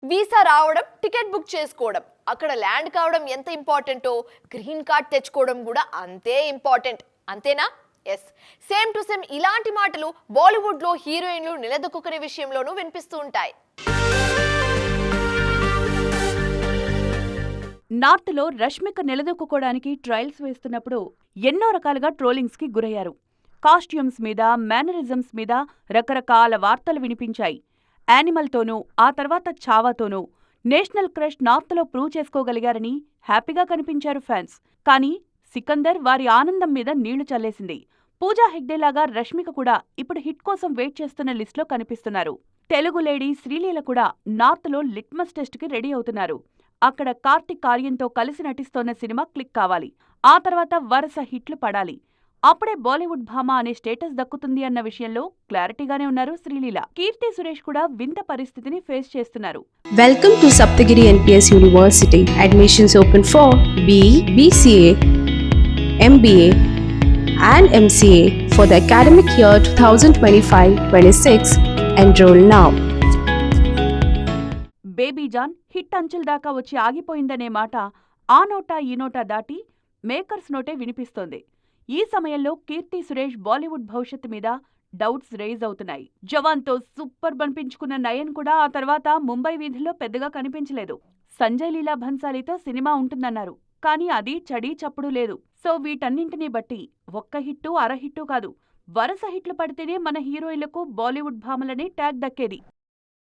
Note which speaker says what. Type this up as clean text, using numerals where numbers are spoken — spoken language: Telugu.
Speaker 1: వీసా రావడం, టికెట్ బుక్ చేసుకోవడం, అక్కడ ల్యాండ్ కావడం ఎంత ఇంపార్టెంటో గ్రీన్ కార్డ్ తెచ్చుకోవడం కూడా అంతే ఇంపార్టెంట్. అంతేనా? ఎస్, సేమ్ టు సేమ్ ఇలాంటి మాటలు బాలీవుడ్ లో హీరోయిన్లు నిలదొక్కునే విషయంలోనూ వినిపిస్తూ ఉంటాయి.
Speaker 2: నార్త్ లో రష్మిక నిలదొక్కుకోవడానికి ట్రయల్స్ వేస్తున్నప్పుడు ఎన్నో రకాలుగా ట్రోలింగ్స్ కి గురయ్యారు. కాస్ట్యూమ్స్ మీద, మేనరిజమ్స్ మీద రకరకాల వార్తలు వినిపించాయి. యానిమల్తోనూ, ఆ తర్వాత ఛావాతోనూ నేషనల్ క్రష్ నార్త్లో ప్రూవ్ చేసుకోగలిగారని హ్యాపీగా కనిపించారు ఫ్యాన్స్. కానీ సికందర్ వారి ఆనందం మీద నీళ్లు చల్లేసింది. పూజా హెగ్డేలాగా రష్మిక కూడా ఇప్పుడు హిట్ కోసం వెయిట్ చేస్తున్న లిస్ట్లో కనిపిస్తున్నారు. తెలుగు లేడీ శ్రీలీల కూడా నార్త్లో లిట్మస్ టెస్ట్కి రెడీ అవుతున్నారు. అక్కడ కార్తిక్ ఆర్యన్తో కలిసి నటిస్తోన్న సినిమా క్లిక్ కావాలి. ఆ తర్వాత వరుస హిట్లు పడాలి. అప్పుడే బాలీవుడ్ భామ అనే స్టేటస్ దక్కుతుంది అన్న విషయంలో క్లారిటీగానే ఉన్నారు శ్రీలీల. కీర్తి సురేష్ కూడా వింత పరిస్థితిని ఫేస్ చేస్తున్నారు.
Speaker 3: Welcome to Saptagiri NPS University. Admissions open for BE, BCA, MBA and MCA for the academic year 2025-26. Enroll now.
Speaker 2: Baby John hit అంచుల దాకా వచ్చి ఆగిపోయిందనే మాట ఆ నోటా ఈ నోటా దాటి మేకర్స్ నోటే వినిపిస్తోంది. ఈ సమయంలో కీర్తి సురేష్ బాలీవుడ్ భవిష్యత్తు మీద డౌట్స్ రైజ్ అవుతున్నాయి. జవాన్తో సూపర్ బనిపించుకున్న నయన్ కూడా ఆ తర్వాత ముంబై వీధుల్లో పెద్దగా కనిపించలేదు. సంజయ్ లీలా భన్సాలీతో సినిమా ఉంటుందన్నారు. కానీ అది చడీ చప్పుడు లేదు. సో వీటన్నింటినీ బట్టి ఒక్క హిట్టు, అర హిట్టు కాదు, వరుస హిట్లు పడితేనే మన హీరోయిన్లకు బాలీవుడ్ భామలనే ట్యాగ్ దక్కేది.